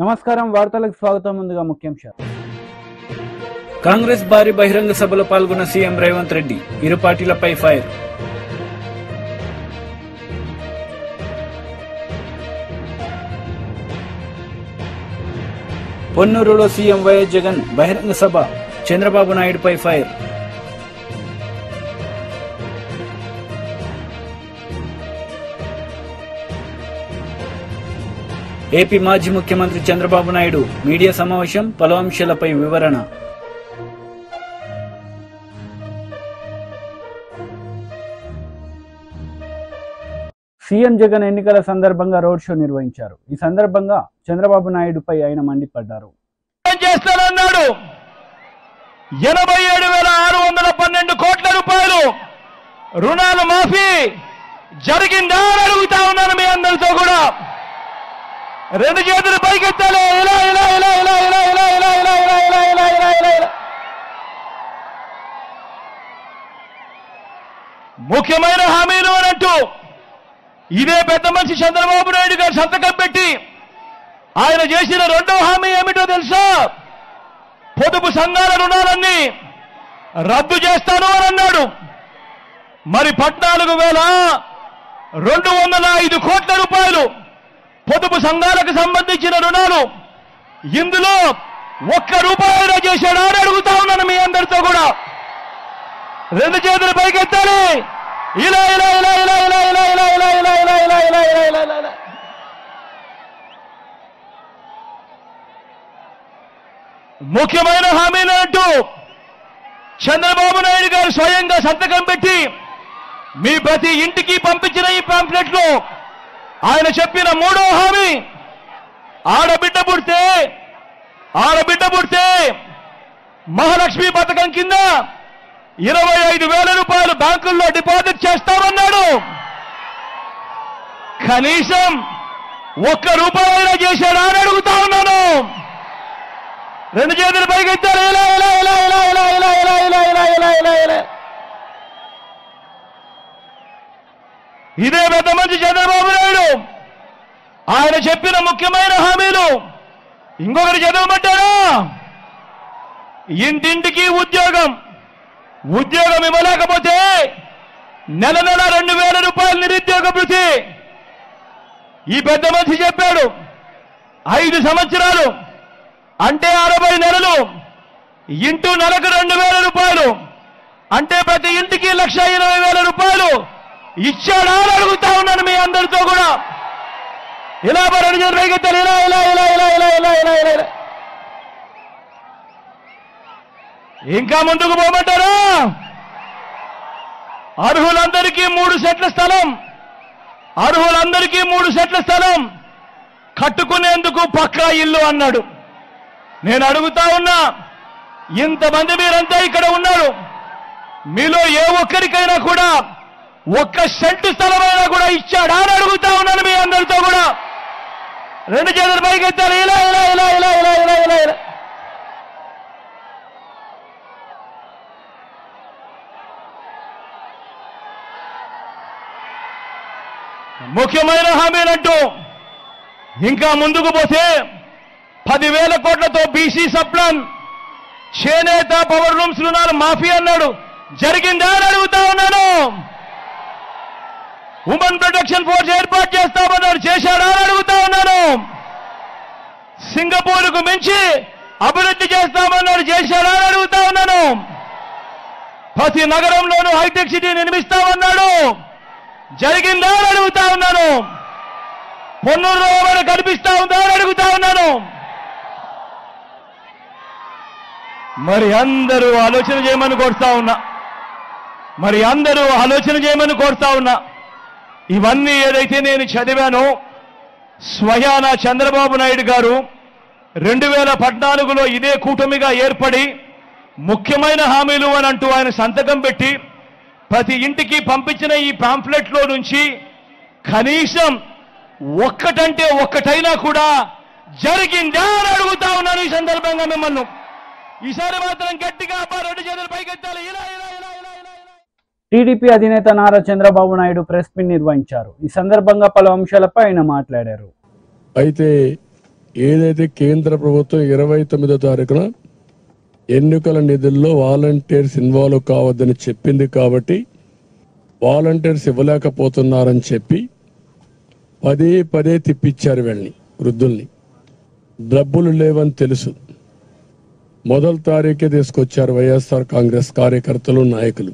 నమస్కారం వార్తలకు స్వాగతం ముందుగా ముఖ్యాంశాలు కాంగ్రెస్ భారీ బహిరంగ సభలో పాల్గొన్న సీఎం రేవంత్ రెడ్డి ఇరు పార్టీలపై ఫైర్ పొన్నూరులో సీఎం వైఎస్ జగన్ బహిరంగ సభ చంద్రబాబు నాయుడుపై ఫైర్ ఏపీ మాజీ ముఖ్యమంత్రి చంద్రబాబు నాయుడు మీడియా సమావేశం పలు అంశాలపై వివరణ సీఎం జగన్ ఎన్నికల సందర్భంగా రోడ్ షో నిర్వహించారు. ఈ సందర్భంగా చంద్రబాబు నాయుడుపై ఆయన మండిపడ్డారు. చేస్తానన్నాడు 87,612 కోట్ల రూపాయలు రుణాలు మాఫీ జరిగిందా అని అడుగుతా ఉన్నాను మీ అందరితో కూడా. రెండు చేతులు పైకెత్తాలి. ఇలా ఇలా ఇలా ఇలా ఇలా ఇలా ఇలా ఇలా ఇలా ఇలా ఇలా ఇలా ఇలా ఇలా ముఖ్యమైన హామీలు అన్నట్టు ఇదే పెద్ద మనిషి చంద్రబాబు నాయుడు గారు సంతకం పెట్టి ఆయన చేసిన రెండో హామీ ఏమిటో తెలుసా? పొదుపు సంఘాల రుణాలన్నీ రద్దు చేస్తాను అని అన్నాడు. మరి 14,205 కోట్ల రూపాయలు పొదుపు సంఘాలకు సంబంధించిన రుణాలు ఇందులో ఒక్క రూపాయైనా చేశాడా అని అడుగుతా ఉన్నాను మీ అందరితో కూడా. రెండు చేతులు పైకెత్తాలి. ఇలా ఇలా ఇలా ఇలా ఇలా ఇలా ఇలా ఇలా ఇలా ఇలా ఇలా ఇలా ఇలా ఇలా ఇలా ముఖ్యమైన హామీలు అంటూ చంద్రబాబు నాయుడు గారు స్వయంగా సంతకం పెట్టి మీ ప్రతి ఇంటికి పంపించిన ఈ పాంప్లెట్ లో ఆయన చెప్పిన మూడో హామీ ఆడబిడ్డ పుడితే మహాలక్ష్మి పథకం కింద 25,000 రూపాయలు బ్యాంకుల్లో డిపాజిట్ చేస్తామన్నాడు. కనీసం ఒక్క రూపాయైనా చేశాడా అని అడుగుతా ఉన్నాను. రెండు చేతులు పైకెత్తారు. ఇలా ఇలా ఇలా ఇలా ఇలా ఇలా ఇలా ఇలా ఇలా ఇలా ఇలా ఇలా ఇదే పెద్ద మంచి చంద్రబాబు నాయుడు ఆయన చెప్పిన ముఖ్యమైన హామీలు ఇంకొకటి చదవమంటారా? ఇంటింటికి ఉద్యోగం ఇవ్వలేకపోతే నెల 2,000 రూపాయలు నిరుద్యోగ భృతి. ఈ పెద్ద మనిషి చెప్పాడు 5 సంవత్సరాలు అంటే 60 నెలలు ఇంటూ నెలకు 2,000 రూపాయలు అంటే ప్రతి ఇంటికి 1,80,000 రూపాయలు ఇచ్చాడా అని అడుగుతా ఉన్నాను మీ అందరితో కూడా. ఇలా రెండు చేతులు పైకెత్తాలి. ఇలా ఇలా ఇలా ఇలా ఇలా ఇలా ఇలా ఇలా ఇలా ఇంకా ముందుకు పోమంటారా? అర్హులందరికీ 3 సెట్ల స్థలం కట్టుకునేందుకు పక్కా ఇల్లు అన్నాడు. నేను అడుగుతా ఉన్నా, ఇంతమంది మీరంతా ఇక్కడ ఉన్నారు, మీలో ఏ ఒక్కరికైనా కూడా 1 సెంటు స్థలమైనా కూడా ఇచ్చాడా అని అడుగుతా ఉన్నాను మీ అందరితో కూడా. రెండు చేతులు పైకెత్తాలి. ఇలా ఇలా ఇలా ఇలా ఇలా ఇలా ఇలా ఇలా ముఖ్యమైన హామీలంటూ ఇంకా ముందుకు పోతే 10,000 కోట్లతో బీసీ సప్లాన్ చేనేత పవర్ రూమ్స్ రుణాలు మాఫీ అన్నాడు. జరిగిందా అని అడుగుతా ఉన్నాను. ఉమెన్ ప్రొటెక్షన్ ఫోర్స్ ఏర్పాటు చేస్తామన్నాడు. చేశాడా అని అడుగుతా ఉన్నాను. సింగపూర్కు మించి అభివృద్ధి చేస్తామన్నాడు. చేశాడా అని అడుగుతా ఉన్నాను. ప్రతి నగరంలోనూ హైటెక్ సిటీ నిర్మిస్తామన్నాడు. జరిగిందా అని అడుగుతా ఉన్నాను. పొన్నూరులో ఏమైనా కనిపిస్తా ఉందా అని అడుగుతా ఉన్నాను. మరి అందరూ ఆలోచన చేయమని కోరుతా ఉన్నా. ఇవన్నీ ఏదైతే నేను చదివానో స్వయాన చంద్రబాబు నాయుడు గారు 2014లో ఇదే కూటమిగా ఏర్పడి ముఖ్యమైన హామీలు అని అంటూ ఆయన సంతకం పెట్టి ప్రతి ఇంటికి పంపించిన ఈ పాంప్లెట్లో నుంచి కనీసం ఒక్కటంటే ఒక్కటైనా కూడా జరిగిందా అని అడుగుతా ఉన్నాను. ఈ సందర్భంగా మిమ్మల్ని ఈసారి మాత్రం గట్టిగా రెండు చేతులు పైకెత్తాలి. ఇలా ఇలా ఇలా ఇలా ఇలా టీడీపీ అధినేత నారా చంద్రబాబు నాయుడు ప్రెస్ మీట్ నిర్వహించారు. ఈ సందర్భంగా పలు అంశాలపై ఆయన మాట్లాడారు. అయితే ఏదైతే కేంద్ర ప్రభుత్వం 29వ తారీఖున ఎన్నికల నిధుల్లో వాలంటీర్స్ ఇన్వాల్వ్ కావద్దని చెప్పింది కాబట్టి వాలంటీర్స్ ఇవ్వలేకపోతున్నారని చెప్పి పదే పదే తిప్పించారు వీళ్ళని, వృద్ధుల్ని. డబ్బులు లేవని తెలుసు. మొదటి తారీఖే తీసుకొచ్చారు వైఎస్ఆర్ కాంగ్రెస్ కార్యకర్తలు, నాయకులు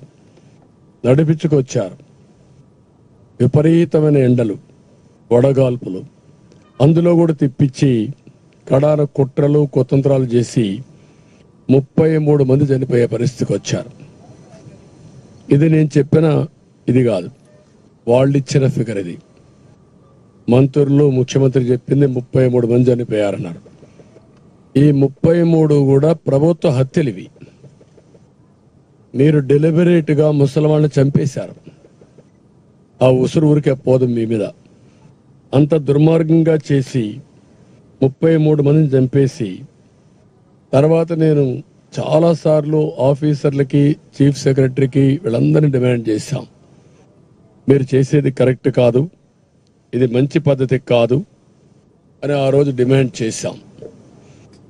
నడిపించుకొచ్చారు. విపరీతమైన ఎండలు, వడగాల్పులు, అందులో కూడా తిప్పించి కడాన కుట్రలు కుతంత్రాలు చేసి 33 మంది చనిపోయే పరిస్థితికి వచ్చారు. ఇది నేను చెప్పిన ఇది కాదు, వాళ్ళు ఇచ్చిన ఫిగర్. ఇది మంత్రులు, ముఖ్యమంత్రి చెప్పింది 33 మంది చనిపోయారన్నారు. ఈ 33 కూడా ప్రభుత్వ హత్యలు. ఇవి మీరు డెలిబరేట్గా ముసలివాళ్ళని చంపేశారు. ఆ ఉసురు ఊరికే పోదు మీ మీద. అంత దుర్మార్గంగా చేసి 33 మందిని చంపేసి తర్వాత నేను చాలాసార్లు ఆఫీసర్లకి, చీఫ్ సెక్రటరీకి వీళ్ళందరినీ డిమాండ్ చేశాం, మీరు చేసేది కరెక్ట్ కాదు, ఇది మంచి పద్ధతి కాదు అని ఆ రోజు డిమాండ్ చేశాం.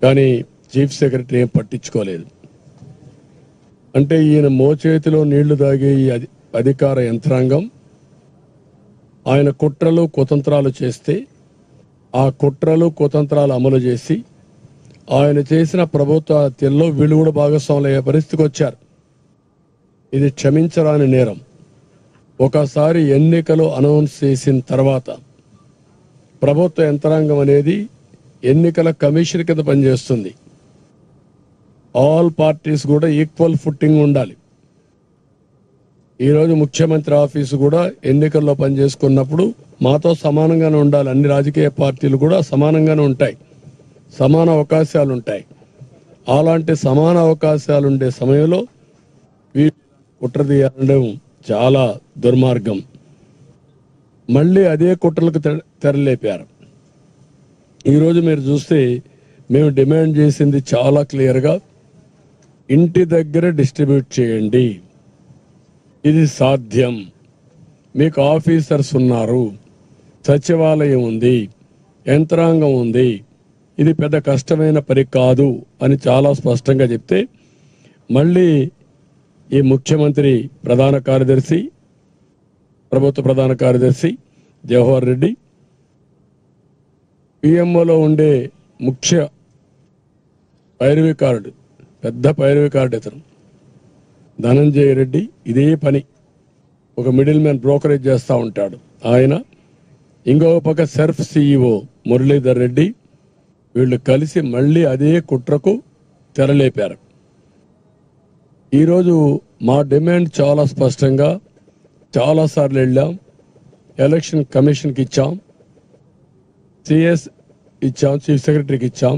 కానీ చీఫ్ సెక్రటరీ ఏం పట్టించుకోలేదు. అంటే ఈయన మోచేతిలో నీళ్లు తాగే ఈ అధికార యంత్రాంగం ఆయన కుట్రలు కుతంత్రాలు చేస్తే ఆ కుట్రలు కుతంత్రాలు అమలు చేసి ఆయన చేసిన ప్రభుత్వ హత్యల్లో వీళ్ళు కూడా భాగస్వాములయ్యే పరిస్థితికి వచ్చారు. ఇది క్షమించరాని నేరం. ఒకసారి ఎన్నికలు అనౌన్స్ చేసిన తర్వాత ప్రభుత్వ యంత్రాంగం అనేది ఎన్నికల కమిషన్ కింద పనిచేస్తుంది. ఆల్ పార్టీస్ కూడా ఈక్వల్ ఫుట్టింగ్ ఉండాలి. ఈరోజు ముఖ్యమంత్రి ఆఫీసు కూడా ఎన్నికల్లో పనిచేసుకున్నప్పుడు మాతో సమానంగానే ఉండాలి. అన్ని రాజకీయ పార్టీలు కూడా సమానంగానే ఉంటాయి, సమాన అవకాశాలు ఉంటాయి. అలాంటి సమాన అవకాశాలు ఉండే సమయంలో కుట్ర తీయడం చాలా దుర్మార్గం. మళ్ళీ అదే కుట్రలకు తెరలేపారు. ఈరోజు మీరు చూస్తే మేము డిమాండ్ చేసింది చాలా క్లియర్గా, ఇంటి దగ్గర డిస్ట్రిబ్యూట్ చేయండి. ఇది సాధ్యం. మీకు ఆఫీసర్స్ ఉన్నారు, సచివాలయం ఉంది, యంత్రాంగం ఉంది, ఇది పెద్ద కష్టమైన పని కాదు అని చాలా స్పష్టంగా చెప్తే మళ్ళీ ఈ ముఖ్యమంత్రి ప్రధాన కార్యదర్శి, ప్రభుత్వ ప్రధాన కార్యదర్శి జవహర్ రెడ్డి, పిఎంఓలో ఉండే ముఖ్య పైరవికారుడు, పెద్ద పైరవికారుడు ఇతను ధనంజయ రెడ్డి, ఇదే పని. ఒక మిడిల్ మ్యాన్ బ్రోకరేజ్ చేస్తూ ఉంటాడు ఆయన. ఇంకొక పక్క సెర్ఫ్ సిఇఓ మురళీధర్ రెడ్డి, వీళ్ళు కలిసి మళ్ళీ అదే కుట్రకు తెరలేపారు. ఈరోజు మా డిమాండ్ చాలా స్పష్టంగా చాలాసార్లు వెళ్ళాం, ఎలక్షన్ కమిషన్కి ఇచ్చాం, సిఎస్ ఇచ్చాం, చీఫ్ సెక్రటరీకి ఇచ్చాం,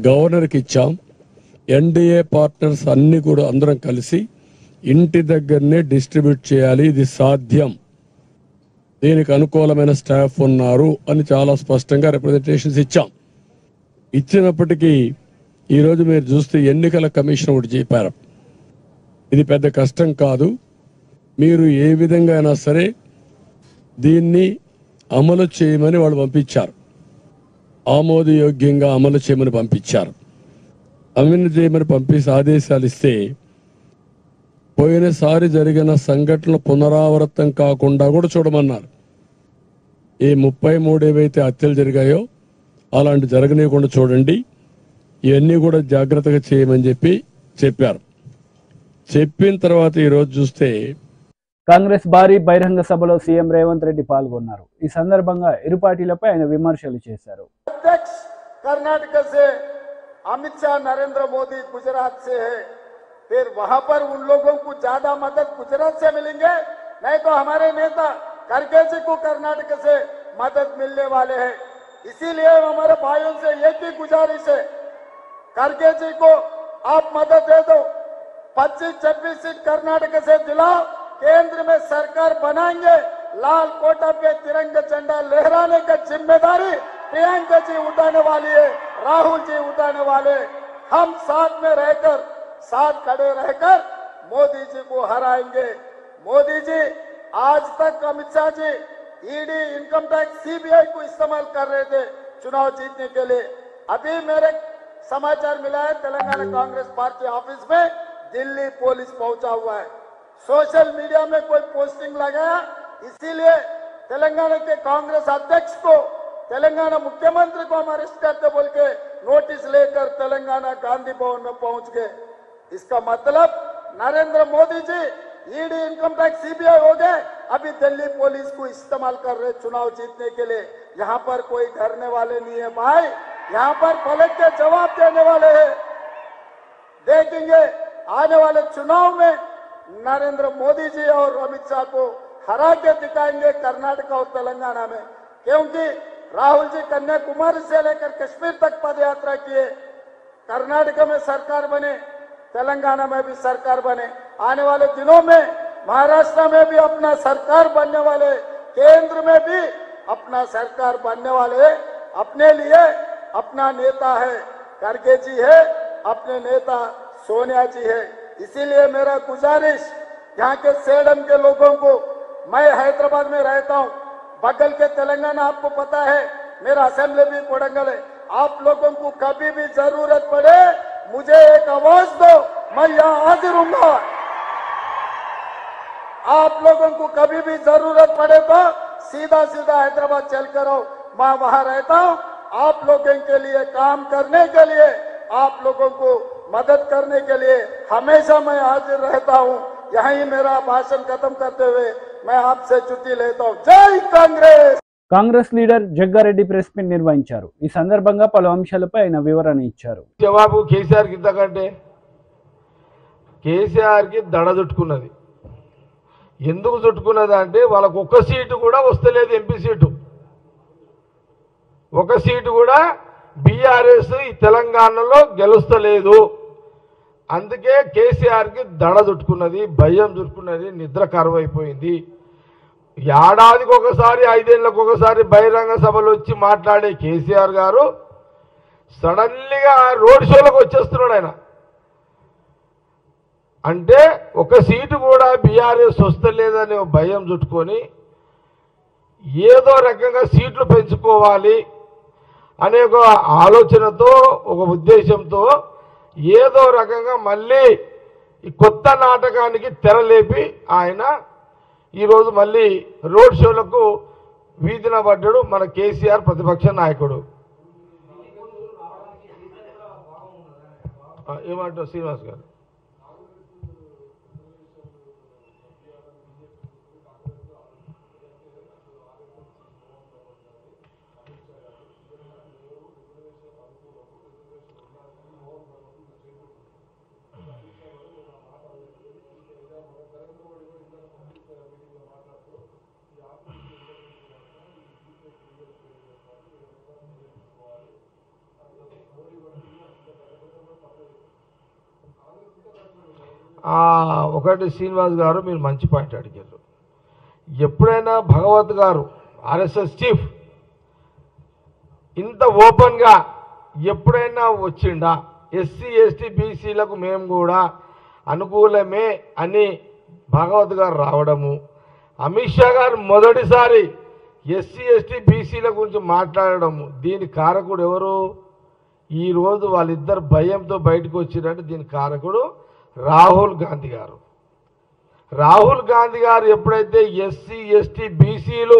గవర్నర్కి ఇచ్చాం. ఎన్డీఏ పార్ట్నర్స్ అన్ని కూడా అందరం కలిసి ఇంటి దగ్గరనే డిస్ట్రిబ్యూట్ చేయాలి, ఇది సాధ్యం, దీనికి అనుకూలమైన స్టాఫ్ ఉన్నారు అని చాలా స్పష్టంగా రిప్రజెంటేషన్స్ ఇచ్చాం. ఇచ్చినప్పటికీ ఈరోజు మీరు చూస్తే ఎన్నికల కమిషన్ ఒకటి చెప్పారు, ఇది పెద్ద కష్టం కాదు, మీరు ఏ విధంగా అయినా సరే దీన్ని అమలు చేయమని వాళ్ళు పంపించారు. ఆమోదయోగ్యంగా అమలు చేయమని పంపించారు. అమలు చేయమని పంపించి ఆదేశాలు ఇస్తే పోయినసారి జరిగిన సంఘటనలు పునరావృతం కాకుండా కూడా చూడమన్నారు. ఈ 33 ఏవైతే హత్యలు జరిగాయో అలాంటి జరగనీయకుండా చూడండి, ఇవన్నీ కూడా జాగ్రత్తగా చేయమని చెప్పారు. చెప్పిన తర్వాత ఈరోజు చూస్తే కాంగ్రెస్ భారీ బహిరంగ సభలో సీఎం రేవంత్ రెడ్డి పాల్గొన్నారు. ఈ సందర్భంగా ఇరు పార్టీలపై ఆయన విమర్శలు చేశారు. कर्नाटक से अमित शाह, नरेंद्र मोदी गुजरात से है, फिर वहां पर उन लोगों को ज्यादा मदद गुजरात से मिलेंगे, नहीं तो हमारे नेता खड़गे जी को कर्नाटक से मदद मिलने वाले हैं. इसीलिए हमारे भाइयों से एक ही गुजारिश है, खड़गे जी को आप मदद दे दो, 25-26 सीट कर्नाटक से दिलाओ, केंद्र में सरकार बनाएंगे, लाल कोटा पे तिरंगा झंडा लहराने का जिम्मेदारी प्रियंका जी उठाने वाली है, राहुल जी उठाने वाले. हम साथ में रहकर, साथ खड़े रहकर मोदी जी को हराएंगे. मोदी जी आज तक Amit Shah ji ED, income tax, CBI को इस्तेमाल कर रहे थे, चुनाव जीतने के लिए। अभी मेरे समाचार मिला है तेलंगाना कांग्रेस पार्टी ऑफिस में दिल्ली पुलिस पहुंचा हुआ है। सोशल मीडिया में कोई पोस्टिंग लगाया, इसीलिए तेलंगाना के कांग्रेस अध्यक्ष को, तेलंगाना मुख्यमंत्री को हम अरेस्ट करते बोल के नोटिस लेकर तेलंगाना गांधी भवन में पहुंच गए। इसका मतलब Narendra Modi ji ED, income tax, CBI हो गए, अभी दिल्ली पुलिस को इस्तेमाल कर रहे चुनाव जीतने के लिए। यहाँ पर कोई डरने वाले नहीं है भाई, यहाँ पर पलट के जवाब देने वाले हैं। देखेंगे आने वाले चुनाव में नरेंद्र मोदी जी और अमित शाह को हरा के दिखाएंगे कर्नाटक और तेलंगाना में, क्योंकि राहुल जी कन्याकुमारी से लेकर कश्मीर तक पद यात्रा किए। कर्नाटक में सरकार बने, तेलंगाना में भी सरकार बने, आने वाले दिनों में महाराष्ट्र में भी अपना सरकार बनने वाले, केंद्र में भी अपना सरकार बनने वाले। अपने लिए अपना नेता है खड़गे जी है, अपने नेता सोनिया जी है। इसीलिए मेरा गुजारिश यहाँ के सेडम के लोगों को, मैं हैदराबाद में रहता हूँ, बगल के तेलंगाना आपको पता है, मेरा असेंबली भी कोडंगल है। आप लोगों को कभी भी जरूरत पड़े मुझे एक आवाज दो, मैं यहाँ हाजिर हूँगा। आप लोगों को कभी भी जरूरत पड़े तो सीधा सीधा हैदराबाद चल कर आओ, मैं वहां रहता हूँ। आप लोगों के लिए काम करने के लिए, आप लोगों को मदद करने के लिए हमेशा मैं हाजिर रहता हूँ। यहीं मेरा भाषण खत्म करते हुए मैं आपसे छुट्टी लेता हूँ। जय Congress. Congress leader Jagga Reddy press meet నిర్వహించారు. ఈ సందర్భంగా పలు అంశాలపై ఆయన వివరణ ఇచ్చారు. జవాబు కేసీఆర్ కి ఇంతకంటే కేసీఆర్ కి దడ చుట్టుకున్నది. ఎందుకు చుట్టుకున్నది అంటే వాళ్ళకు ఒక్క సీటు కూడా వస్తలేదు, ఎంపీ సీటు ఒక సీటు కూడా బీఆర్ఎస్ ఈ తెలంగాణలో గెలుస్తలేదు. అందుకే కేసీఆర్ కి దడ చుట్టుకున్నది, భయం చుట్టుకున్నది, నిద్ర కరువైపోయింది. ఏడాదికి ఒకసారి, 5 ఏళ్లకు ఒకసారి బహిరంగ సభలు వచ్చి మాట్లాడే కేసీఆర్ గారు సడన్లీగా రోడ్ షోలకు వచ్చేస్తున్నాడు. ఆయన అంటే ఒక సీటు కూడా బీఆర్ఎస్ వస్తలేదనే భయం చుట్టుకొని ఏదో రకంగా సీట్లు పెంచుకోవాలి అనే ఒక ఆలోచనతో, ఒక ఉద్దేశంతో ఏదో రకంగా మళ్ళీ ఈ కొత్త నాటకానికి తెరలేపి ఆయన ఈరోజు మళ్ళీ రోడ్ షోలకు వీధిన పడ్డాడు మన కేసీఆర్ ప్రతిపక్ష నాయకుడు. ఏమంటారు శ్రీనివాస్ గారు? ఒకటి శ్రీనివాస్ గారు మీరు మంచి పాయింట్ అడిగారు. ఎప్పుడైనా భగవత్ గారు ఆర్ఎస్ఎస్ చీఫ్ ఇంత ఓపెన్గా ఎప్పుడైనా వచ్చిండా? ఎస్సీ ఎస్టీ బీసీలకు మేము కూడా అనుకూలమే అని భగవత్ గారు రావడము, అమిత్ షా గారు మొదటిసారి ఎస్సీ ఎస్టీ బీసీల గురించి మాట్లాడడము, దీని కారకుడు ఎవరు? ఈరోజు వాళ్ళిద్దరు భయంతో బయటకు వచ్చినట్టు దీని కారకుడు రాహుల్ గాంధీ గారు. రాహుల్ గాంధీ గారు ఎప్పుడైతే ఎస్సీ ఎస్టీ బీసీలు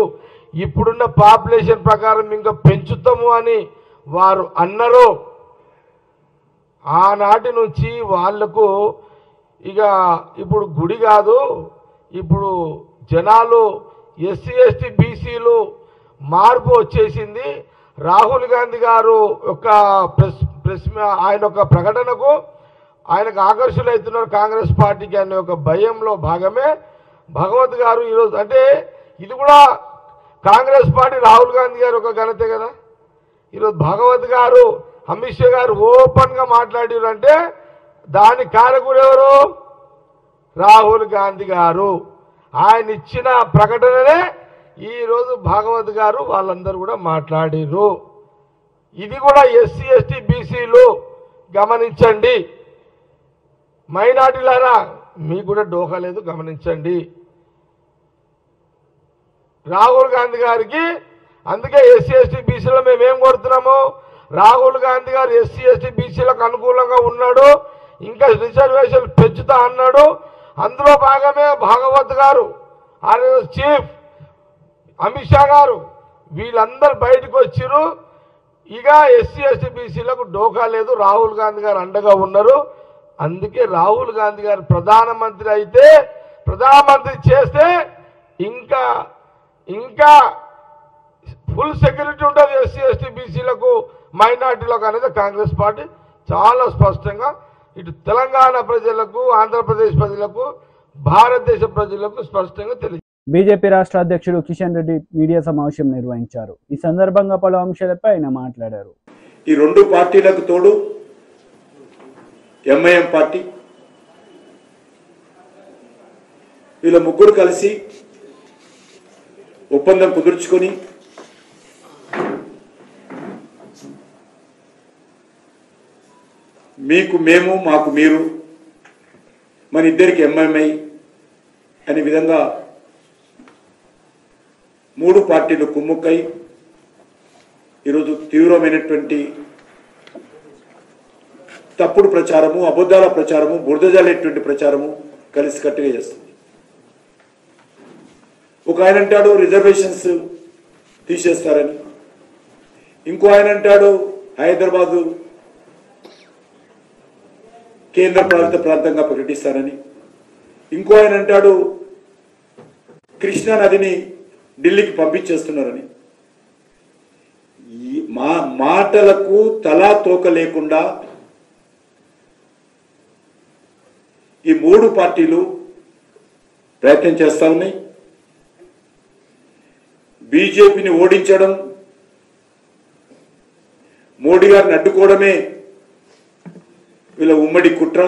ఇప్పుడున్న పాపులేషన్ ప్రకారం ఇంకా పెంచుతాము అని వారు అన్నారో, ఆనాటి నుంచి వాళ్లకు ఇక ఇప్పుడు గుడి కాదు, ఇప్పుడు జనాలు ఎస్సీ ఎస్టీ బీసీలు మార్పు వచ్చేసింది. రాహుల్ గాంధీ గారు యొక్క ప్రెస్ ఆయన యొక్క ప్రకటనకు ఆయనకు ఆకర్షులవుతున్నారు కాంగ్రెస్ పార్టీకి అనే ఒక భయంలో భాగమే భగవత్ గారు ఈరోజు. అంటే ఇది కూడా కాంగ్రెస్ పార్టీ రాహుల్ గాంధీ గారు ఒక ఘనతే కదా. ఈరోజు భగవత్ గారు, అమిత్ షా గారు ఓపెన్గా మాట్లాడారు అంటే దాని కారకుడు ఎవరు? రాహుల్ గాంధీ గారు. ఆయన ఇచ్చిన ప్రకటననే ఈరోజు భాగవత్ గారు వాళ్ళందరూ కూడా మాట్లాడారు. ఇది కూడా ఎస్సీ ఎస్టీ బీసీలు గమనించండి, మైనార్టీలారా మీకు కూడా డోకా లేదు, గమనించండి. రాహుల్ గాంధీ గారికి అందుకే ఎస్సీ ఎస్టీ బీసీలో మేమేం కోరుతున్నాము, రాహుల్ గాంధీ గారు ఎస్సీ ఎస్టీ బీసీలకు అనుకూలంగా ఉన్నాడు, ఇంకా రిజర్వేషన్ పెంచుతా అన్నాడు. అందులో భాగమే భాగవత్ గారు, ఆర్ఎస్ చీఫ్ అమిత్ షా గారు వీళ్ళందరూ బయటకు వచ్చిరు. ఇక ఎస్సీ ఎస్టీ బీసీలకు డోకా లేదు, రాహుల్ గాంధీ గారు అండగా ఉన్నారు. అందుకే రాహుల్ గాంధీ గారు ప్రధానమంత్రి చేస్తే ఇంకా ఫుల్ సెక్యూరిటీ ఉంటుంది ఎస్సీ ఎస్టీ బీసీలకు మైనార్టీలకు అనేది కాంగ్రెస్ పార్టీ చాలా స్పష్టంగా ఇటు తెలంగాణ ప్రజలకు, ఆంధ్రప్రదేశ్ ప్రజలకు, భారతదేశ ప్రజలకు స్పష్టంగా తెలియదు. బీజేపీ రాష్ట్ర అధ్యక్షుడు కిషన్ రెడ్డి మీడియా సమావేశం నిర్వహించారు. ఈ సందర్భంగా పలు అంశాలపై ఆయన మాట్లాడారు. ఈ రెండు పార్టీలకు తోడు ఎంఐఎం పార్టీ, వీళ్ళ ముగ్గురు కలిసి ఒప్పందం కుదుర్చుకొని మీకు మేము, మాకు మీరు, మన ఇద్దరికి ఎంఐఎంఐ అనే విధంగా మూడు పార్టీలు కుమ్ముక్కై ఈరోజు తీవ్రమైనటువంటి తప్పుడు ప్రచారము, అబద్ధాల ప్రచారము, బురదజల్లేటువంటి ప్రచారము కలిసికట్టుగా చేస్తుంది. ఒక ఆయన అంటాడు రిజర్వేషన్స్ తీసేస్తారని, ఇంకో ఆయన అంటాడు హైదరాబాదు కేంద్ర పాలిత ప్రాంతంగా ప్రకటిస్తారని, ఇంకో ఆయన అంటాడు కృష్ణా నదిని ఢిల్లీకి పంపించేస్తున్నారని. మా మాటలకు తలా తోక లేకుండా ఈ మూడు పార్టీలు ప్రయత్నం చేస్తా ఉన్నాయి. బీజేపీని ఓడించడం, మోడీ గారిని అడ్డుకోవడమే వీళ్ళ ఉమ్మడి కుట్ర.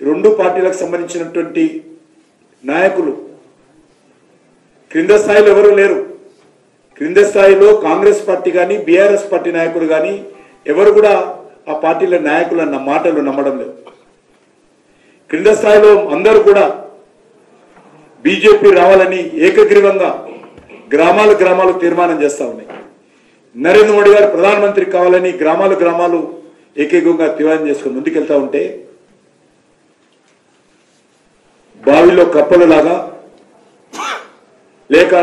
రెండు పార్టీలకు సంబంధించినటువంటి నాయకులు క్రింద స్థాయిలో ఎవరు లేరు. క్రింద స్థాయిలో కాంగ్రెస్ పార్టీ కానీ, బీఆర్ఎస్ పార్టీ నాయకులు కానీ ఎవరు కూడా ఆ పార్టీల నాయకుల మాటలు నమ్మడం లేదు. క్రింద స్థాయిలో అందరూ కూడా బీజేపీ రావాలని ఏకగ్రీవంగా గ్రామాలు తీర్మానం చేస్తా ఉన్నాయి. నరేంద్ర మోడీ గారు ప్రధానమంత్రి కావాలని గ్రామాలు ఏకగ్రీవంగా తీర్మానం చేసుకుని ముందుకెళ్తా ఉంటే బావిలో కప్పలలాగా లేక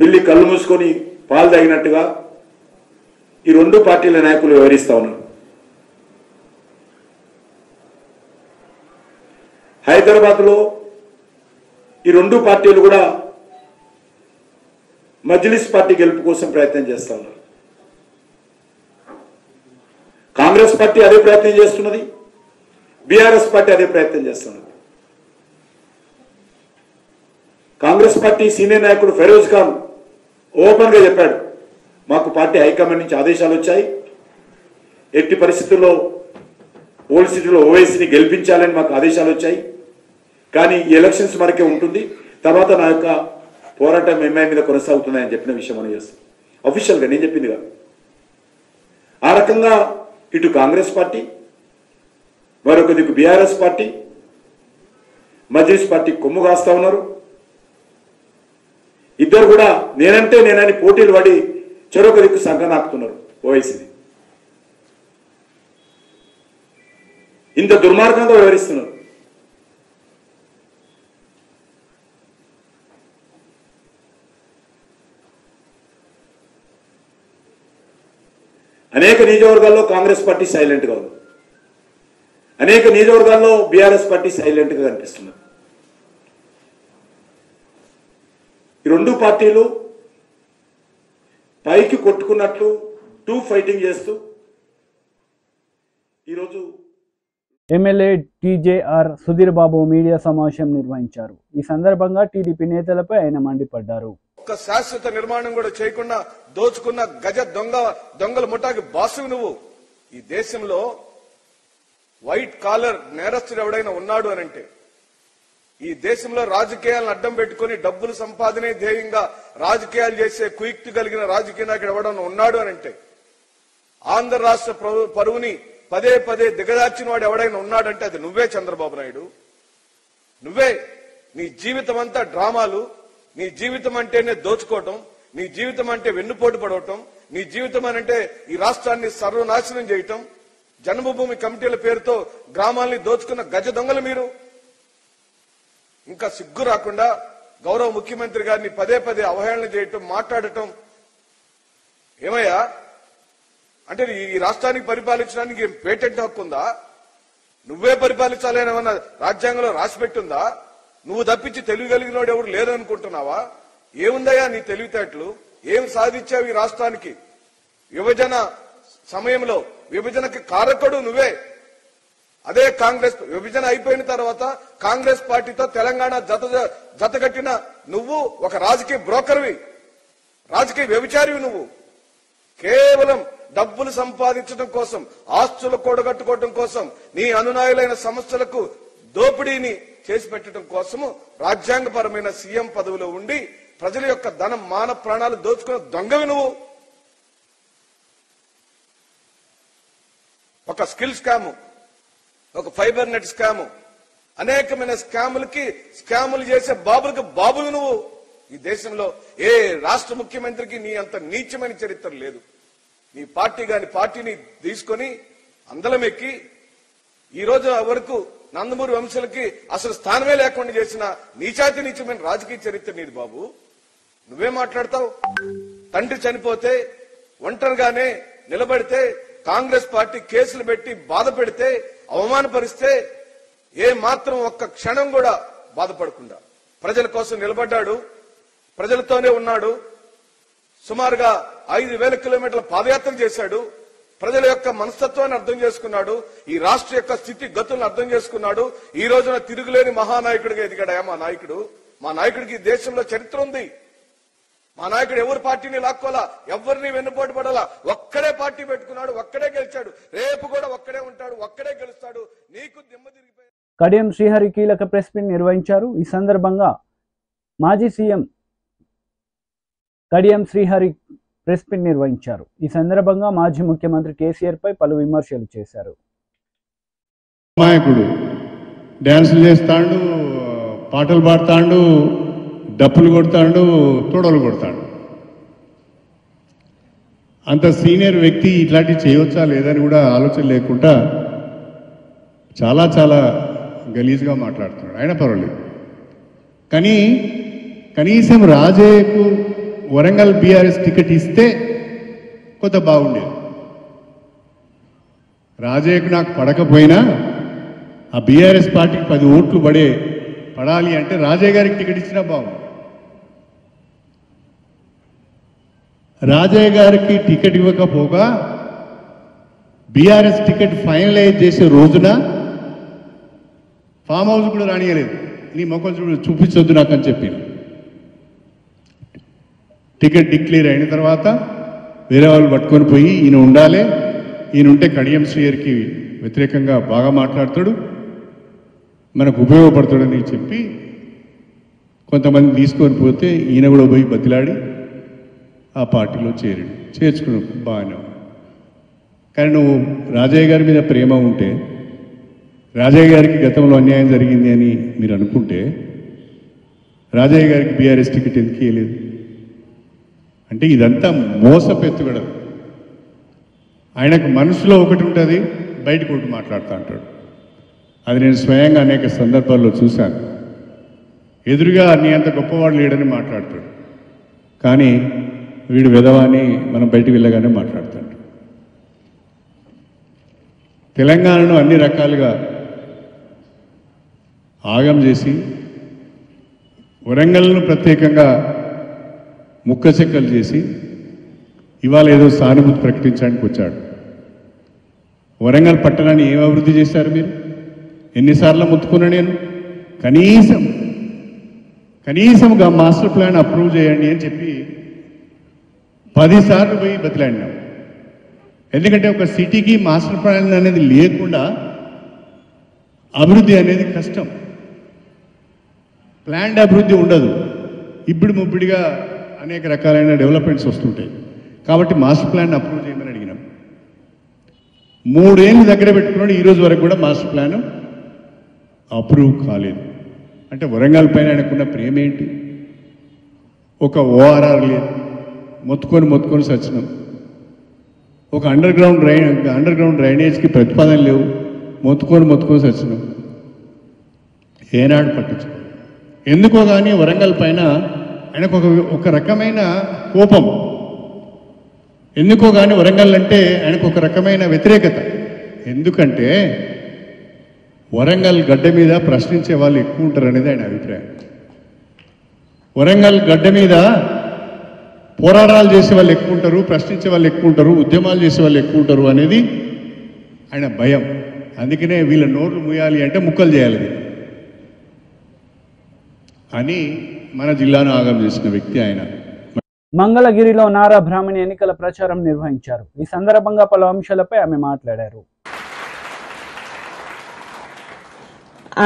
పిల్లి కళ్ళు మూసుకొని పాలు తాగినట్టుగా ఈ రెండు పార్టీల నాయకులు వివరిస్తా ఉన్నారు. హైదరాబాద్లో ఈ రెండు పార్టీలు కూడా మజ్లిస్ పార్టీ గెలుపు కోసం ప్రయత్నం చేస్తా ఉన్నారు. కాంగ్రెస్ పార్టీ అదే ప్రయత్నం చేస్తున్నది, బీఆర్ఎస్ పార్టీ అదే ప్రయత్నం చేస్తున్నది. కాంగ్రెస్ పార్టీ సీనియర్ నాయకుడు ఫెరోజ్ ఖాన్ ఓపెన్ గా చెప్పాడు, మాకు పార్టీ హైకమాండ్ నుంచి ఆదేశాలు వచ్చాయి, ఎట్టి పరిస్థితుల్లో ఓల్డ్ సిటీలో ఓవైసీని గెలిపించాలని మాకు ఆదేశాలు వచ్చాయి, కానీ ఈ ఎలక్షన్స్ వరకే ఉంటుంది, తర్వాత నా యొక్క పోరాటం ఎంఐ మీద కొనసాగుతుందని చెప్పిన విషయం మనం చేస్తాం. అఫీషియల్గా నేను చెప్పిందిగా. ఆ రకంగా ఇటు కాంగ్రెస్ పార్టీ, మరొక దిక్కు బీఆర్ఎస్ పార్టీ, మజ్లిస్ పార్టీ కొమ్ము కాస్తా ఉన్నారు. ఇద్దరు కూడా నేనని పోటీలు పడి చెరొక దిక్కు సంఘనాకుతున్నారు ఓవైసీని. ఇంత దుర్మార్గంగా వ్యవహరిస్తున్నారు. అనేక నియోజకవర్గాల్లో కాంగ్రెస్ పార్టీ సైలెంట్గా ఉంది, అనేక నియోజకవర్గాల్లో బీఆర్ఎస్ పార్టీ సైలెంట్గా కనిపిస్తున్నారు. ఈ రెండు పార్టీలు పైకి కొట్టుకున్నట్లు టూ ఫైటింగ్ చేస్తూ ఈరోజు MLA TJR Sudheer Babu media సమావేశం నిర్వహించారు. ఈ సందర్భంగా టీడీపీ నేతలపై ఆయన మండిపడ్డారు. ఒక్క శాశ్వత నిర్మాణం కూడా చేయకుండా దోచుకున్న గజ దొంగల ముఠాకి బాసు నువ్వు. ఈ దేశంలో వైట్ కాలర్ నేరస్తుడు ఎవడైనా ఉన్నాడు అనంటే, ఈ దేశంలో రాజకీయాలను అడ్డం పెట్టుకుని డబ్బులు సంపాదనే ధ్యేయంగా రాజకీయాలు చేసే కుయుక్తి కలిగిన రాజకీయ నాయకుడు ఎవడన్నా ఉన్నాడు అనంటే, ఆంధ్ర రాష్ట్ర పరువుని పదే దిగదార్చిన వాడు ఎవడైనా ఉన్నాడంటే అది నువ్వే చంద్రబాబు నాయుడు. నువ్వే నీ జీవితం అంతా డ్రామాలు, నీ జీవితం అంటేనే దోచుకోవటం, నీ జీవితం అంటే వెన్నుపోటు పడవటం, నీ జీవితం అంటే ఈ రాష్ట్రాన్ని సర్వనాశనం చేయటం, జన్మభూమి కమిటీల పేరుతో గ్రామాల్ని దోచుకున్న గజ దొంగలు మీరు. ఇంకా సిగ్గు రాకుండా గౌరవ ముఖ్యమంత్రి గారిని పదే పదే అవహేళన చేయటం, మాట్లాడటం. ఏమయ్యా అంటే ఈ రాష్ట్రానికి పరిపాలించడానికి పేటెంట్ హక్కు ఉందా? నువ్వే పరిపాలించాలని ఏమన్నా రాజ్యాంగంలో రాసిపెట్టుందా? నువ్వు తప్పించి తెలియగలిగినోడు ఎవరు లేదనుకుంటున్నావా? ఏముందయ్యా నీ తెలివితేటలు? ఏం సాధించావు ఈ రాష్ట్రానికి? విభజన సమయంలో విభజనకి కారకుడు నువ్వే. అదే కాంగ్రెస్ విభజన అయిపోయిన తర్వాత కాంగ్రెస్ పార్టీతో తెలంగాణ జతగట్టిన నువ్వు ఒక రాజకీయ బ్రోకర్వి, రాజకీయ వ్యభిచారివి. నువ్వు కేవలం డబ్బులు సంపాదించడం కోసం, ఆస్తులు కూడగట్టుకోవడం కోసం, నీ అనునాయులైన సంస్థలకు దోపిడీని చేసి పెట్టడం కోసము రాజ్యాంగపరమైన సీఎం పదవిలో ఉండి ప్రజల యొక్క ధనం, మాన ప్రాణాలు దోచుకున్న దొంగవి నువ్వు. ఒక స్కిల్ స్కాము, ఒక ఫైబర్ నెట్ స్కాము, అనేకమైన స్కాములు చేసే బాబులకు బాబులు నువ్వు. ఈ దేశంలో ఏ రాష్ట్ర ముఖ్యమంత్రికి నీ అంత నీచమైన చరిత్ర లేదు. నీ పార్టీని తీసుకొని అందలమెక్కి ఈ రోజు వరకు నందమూరి వంశులకి అసలు స్థానమే లేకుండా చేసిన నీచమైన రాజకీయ చరిత్ర నీది బాబు. నువ్వే మాట్లాడతావు? తండ్రి చనిపోతే ఒంటరిగానే నిలబడితే కాంగ్రెస్ పార్టీ కేసులు పెట్టి బాధ పెడితే, అవమానపరిస్తే ఏ మాత్రం ఒక్క క్షణం కూడా బాధపడకుండా ప్రజల కోసం నిలబడ్డాడు, ప్రజలతోనే ఉన్నాడు. సుమారుగా 5,000 కిలోమీటర్ల పాదయాత్ర చేశాడు. ప్రజల యొక్క మనస్తత్వాన్ని అర్థం చేసుకున్నాడు. ఈ రాష్ట్ర యొక్క స్థితి గతులను అర్థం చేసుకున్నాడు. ఈ రోజున తిరుగులేని మహానాయకుడిగా ఎదిగాడయా మా నాయకుడు. మా నాయకుడికి ఈ దేశంలో చరిత్ర ఉంది. మా నాయకుడు ఎవరి పార్టీని లాక్కోలా, ఎవరిని వెన్నుపోటు పడాలా, ఒక్కడే పార్టీ పెట్టుకున్నాడు, ఒక్కడే గెలిచాడు, రేపు కూడా ఒక్కడే ఉంటాడు, ఒక్కడే గెలుస్తాడు. నీకు దిమ్మ తిరిగిపోయి. కడియం శ్రీహరి కీలక ప్రెస్ మీట్ నిర్వహించారు. ఈ సందర్భంగా మాజీ CM Kadiyam Srihari press meet నిర్వహించారు. ఈ సందర్భంగా మాజీ ముఖ్యమంత్రి కేసీఆర్ పై పలు విమర్శలు చేశారు. నాయకుడు డ్యాన్సులు చేస్తాడు, పాటలు పాడతాడు, డప్పులు కొడతాడు, తొడలు కొడతాడు. అంత సీనియర్ వ్యక్తి ఇట్లాంటివి చేయవచ్చా లేదని కూడా ఆలోచన లేకుండా చాలా చాలా గలీజ్గా మాట్లాడుతున్నాడు. అయినా పర్వాలేదు. కానీ కనీసం రాజయ్యకు వరంగల్ బీఆర్ఎస్ టికెట్ ఇస్తే కొంత బాగుండేది. రాజయ్యకు నాకు పడకపోయినా ఆ బీఆర్ఎస్ పార్టీకి 10 ఓట్లు పడాలి అంటే రాజయ్య గారికి టికెట్ ఇచ్చినా బాగుంది. రాజయ్య గారికి టికెట్ ఇవ్వకపోగా బీఆర్ఎస్ టికెట్ ఫైనలైజ్ చేసే రోజున ఫామ్ హౌస్ కూడా రానియలేదు. నీ మొక్కలు చూపించొద్దు నాకు అని చెప్పి టికెట్ డిక్లేర్ అయిన తర్వాత వేరే వాళ్ళు పట్టుకొని పోయి ఈయన ఉండాలి, ఈయన ఉంటే కడియం శ్రీహరికి వ్యతిరేకంగా బాగా మాట్లాడతాడు, మనకు ఉపయోగపడతాడని చెప్పి కొంతమంది తీసుకొని పోతే ఈయన కూడా పోయి బతిలాడి ఆ పార్టీలో చేర్చుకున్నావు బాగానే. కానీ నువ్వు రాజయ్య గారి మీద ప్రేమ ఉంటే, రాజయ్య గారికి గతంలో అన్యాయం జరిగింది అని మీరు అనుకుంటే రాజయ్య గారికి బీఆర్ఎస్ టికెట్ ఎందుకు ఇవ్వలేదు? అంటే ఇదంతా మోసపెత్తుగడం. ఆయనకు మనసులో ఒకటి ఉంటుంది, బయటకు ఒకటి మాట్లాడుతూ అంటాడు. అది నేను స్వయంగా అనేక సందర్భాల్లో చూశాను. ఎదురుగా నీ అంత గొప్పవాడు లేడని మాట్లాడతాడు, కానీ వీడు విధవాని మనం బయటికి వెళ్ళగానే మాట్లాడతాడు. తెలంగాణను అన్ని రకాలుగా ఆగం చేసి వరంగల్ను ప్రత్యేకంగా ముక్కచెక్కలు చేసి ఇవాళ ఏదో సానుభూతి ప్రకటించడానికి వచ్చాడు. వరంగల్ పట్టణాన్ని ఏం అభివృద్ధి చేశారు మీరు? ఎన్నిసార్లు ముత్తుకున్నా నేను కనీసంగా మాస్టర్ ప్లాన్ అప్రూవ్ చేయండి అని చెప్పి 10 సార్లు పోయి బతిలాడినాం. ఎందుకంటే ఒక సిటీకి మాస్టర్ ప్లాన్ అనేది లేకుండా అభివృద్ధి అనేది కష్టం. ప్లాన్డ్ అభివృద్ధి ఉండదు. ఇప్పుడు ముప్పిడిగా అనేక రకాలైన డెవలప్మెంట్స్ వస్తుంటాయి. కాబట్టి మాస్టర్ ప్లాన్ అప్రూవ్ చేయమని అడిగినాం. 3 ఏళ్ళు దగ్గర పెట్టుకున్నాడు, ఈరోజు వరకు కూడా మాస్టర్ ప్లాన్ అప్రూవ్ కాలేదు. అంటే వరంగల్ పైన ఆయనకున్న ప్రేమ ఏంటి? ఒక ఓఆర్ఆర్ లేదు, మొత్తుకొని సచ్చినాం. ఒక అండర్ గ్రౌండ్ డ్రైనేజ్కి ప్రతిపాదన లేవు, మొత్తుకొని సచ్చినాం. ఏనాడు పట్టించు. ఎందుకో కానీ వరంగల్ పైన ఆయనకు ఒక రకమైన కోపం. ఎందుకో కానీ వరంగల్ అంటే ఆయనకు ఒక రకమైన వ్యతిరేకత. ఎందుకంటే వరంగల్ గడ్డ మీద ప్రశ్నించే వాళ్ళు ఎక్కువ ఉంటారు అనేది ఆయన అభిప్రాయం. వరంగల్ గడ్డ మీద పోరాటాలు చేసే వాళ్ళు ఎక్కువ ఉంటారు, ప్రశ్నించే వాళ్ళు ఎక్కువ ఉంటారు, ఉద్యమాలు చేసే వాళ్ళు ఎక్కువ ఉంటారు అనేది ఆయన భయం. అందుకనే వీళ్ళ నోర్లు మూయాలి అంటే ముక్కలు చేయాలి అని మన జిల్లాను ఆగం చేసిన వ్యక్తి ఆయన. మంగళగిరిలో నారా బ్రాహ్మణి ఎన్నికల ప్రచారం నిర్వహించారు. ఈ సందర్భంగా పలు అంశాలపై ఆమె మాట్లాడారు.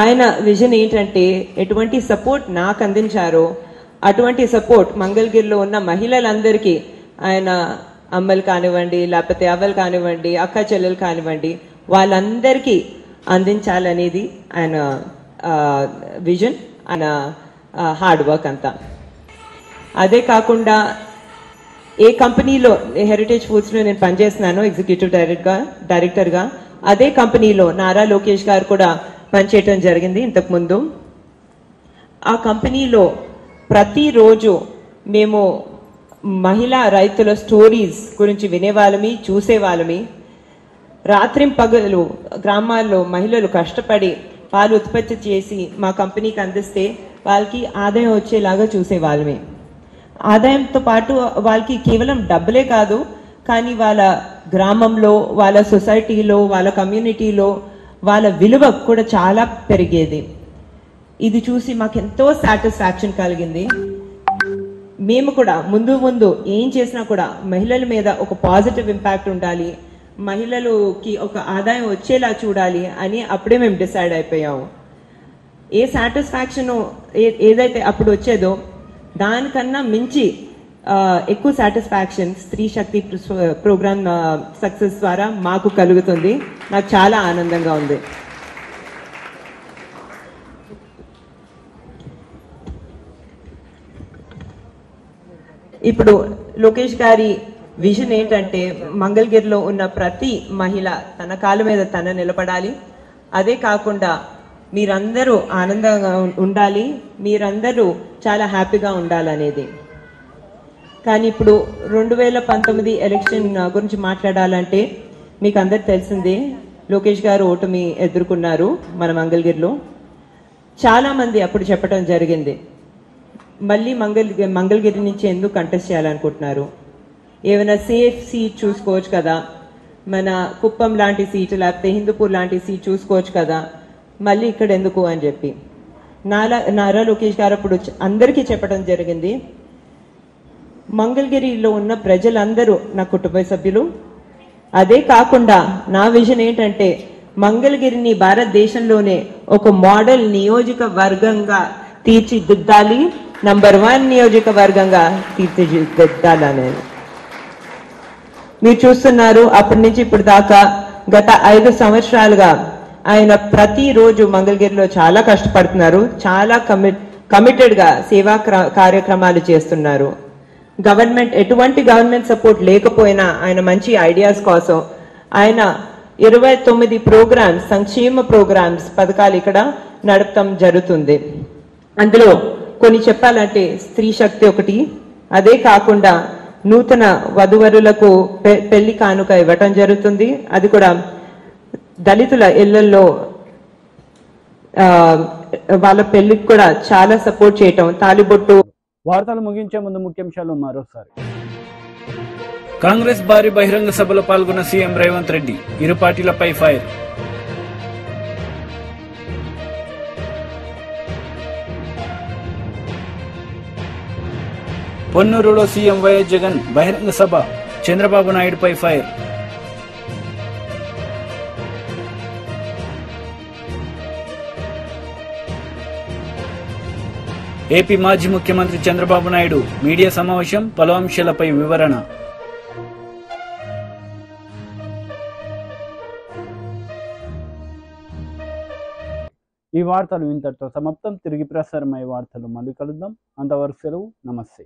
ఆయన విజన్ ఏంటంటే ఎటువంటి సపోర్ట్ నాకు అందించారో అటువంటి సపోర్ట్ మంగళగిరిలో ఉన్న మహిళలందరికీ, ఆయన అమ్మలు కానివ్వండి, లేకపోతే అవ్వలు కానివ్వండి, అక్క చెల్లెలు కానివ్వండి, వాళ్ళందరికీ అందించాలనేది ఆయన విజన్, ఆయన హార్డ్ వర్క్ అంతా. అదే కాకుండా ఏ కంపెనీలో హెరిటేజ్ ఫుడ్స్లో నేను పనిచేస్తున్నాను ఎగ్జిక్యూటివ్ డైరెక్టర్గా, అదే కంపెనీలో నారా లోకేష్ గారు కూడా పనిచేయటం జరిగింది ఇంతకుముందు. ఆ కంపెనీలో ప్రతిరోజు మేము మహిళా రైతుల స్టోరీస్ గురించి వినేవాళ్ళమి, చూసేవాళ్ళమి. రాత్రింపగలు గ్రామాల్లో మహిళలు కష్టపడి పాలు ఉత్పత్తి చేసి మా కంపెనీకి అందిస్తే వాళ్ళకి ఆదాయం వచ్చేలాగా చూసేవాళ్ళమే. ఆదాయంతో పాటు వాళ్ళకి కేవలం డబ్బులే కాదు, కానీ వాళ్ళ గ్రామంలో, వాళ్ళ సొసైటీలో, వాళ్ళ కమ్యూనిటీలో వాళ్ళ విలువ కూడా చాలా పెరిగేది. ఇది చూసి మాకు ఎంతో సాటిస్ఫాక్షన్ కలిగింది. మేము కూడా ముందు ఏం చేసినా కూడా మహిళల మీద ఒక పాజిటివ్ ఇంపాక్ట్ ఉండాలి, మహిళలకి ఒక ఆదాయం వచ్చేలా చూడాలి అని అప్పుడే మేము డిసైడ్ అయిపోయాము. ఏ సాటిస్ఫాక్షన్ ఏదైతే అప్పుడు వచ్చేదో దానికన్నా మించి ఎక్కువ సాటిస్ఫాక్షన్ స్త్రీ శక్తి ప్రోగ్రామ్ సక్సెస్ ద్వారా మాకు కలుగుతుంది. నాకు చాలా ఆనందంగా ఉంది. ఇప్పుడు లోకేష్ గారి విజన్ ఏంటంటే మంగళగిరిలో ఉన్న ప్రతి మహిళ తన కాళ్ళ మీద తన నిలబడాలి. అదే కాకుండా మీరందరూ ఆనందంగా ఉండాలి, మీరందరూ చాలా హ్యాపీగా ఉండాలనేది. కానీ ఇప్పుడు 2019 ఎలక్షన్ గురించి మాట్లాడాలంటే మీకు అందరికి తెలిసిందే, లోకేష్ గారు ఓటమి ఎదుర్కొన్నారు మన మంగళగిరిలో. చాలామంది అప్పుడు చెప్పడం జరిగింది, మళ్ళీ మంగళగిరి నుంచి ఎందుకు కంటెస్ట్ చేయాలనుకుంటున్నారు, ఏమైనా సేఫ్ సీట్ చూసుకోవచ్చు కదా, మన కుప్పం లాంటి సీటు లేకపోతే హిందూపూర్ లాంటి సీట్ చూసుకోవచ్చు కదా, మళ్ళీ ఇక్కడ ఎందుకు అని చెప్పి నారా లోకేష్ గారు అప్పుడు అందరికీ చెప్పడం జరిగింది, మంగళగిరిలో ఉన్న ప్రజలందరూ నా కుటుంబ సభ్యులు. అదే కాకుండా నా విజన్ ఏంటంటే మంగళగిరిని భారతదేశంలోనే ఒక మోడల్ నియోజకవర్గంగా తీర్చిదిద్దాలి, నంబర్ 1 నియోజకవర్గంగా తీర్చిదిద్దాలనేది. మీరు చూస్తున్నారు అప్పటి నుంచి ఇప్పుడు దాకా గత 5 సంవత్సరాలుగా ఆయన ప్రతిరోజు మంగళగిరిలో చాలా కష్టపడుతున్నారు, చాలా కమిటెడ్ గా సేవా కార్యక్రమాలు చేస్తున్నారు. ఎటువంటి గవర్నమెంట్ సపోర్ట్ లేకపోయినా ఆయన మంచి ఐడియాస్ కోసం ఆయన 29 ప్రోగ్రామ్స్, సంక్షేమ ప్రోగ్రామ్స్, పథకాలు ఇక్కడ నడపడం జరుగుతుంది. అందులో కొన్ని చెప్పాలంటే స్త్రీ శక్తి ఒకటి. అదే కాకుండా నూతన వధువరులకు పెళ్లి కానుక ఇవ్వటం జరుగుతుంది. అది కూడా దళితుల ఇళ్లలో వాళ్ళ పెళ్లికి కూడా చాలా సపోర్ట్ చేయటం, తాలిబొట్టు. వార్తలు ముగించే ముందు ముఖ్యాంశాలు మరోసారి. కాంగ్రెస్ భారీ బహిరంగ సభలో పాల్గొన్న సీఎం రేవంత్ రెడ్డి, ఇరు పార్టీలపై ఫైర్. పొన్నూరులో సీఎం వైఎస్ జగన్ బహిరంగ సభ, చంద్రబాబు నాయుడుపై ఫైర్. ఏపీ మాజీ ముఖ్యమంత్రి చంద్రబాబు నాయుడు మీడియా సమావేశం, పలు అంశాలపై వివరణ. ఈ వార్తలు ఇంతటితో సమాప్తం. తిరిగి ప్రసారమయ్యే వార్తలు మళ్ళీ కలుద్దాం. అంతవరకు సెలవు. నమస్తే.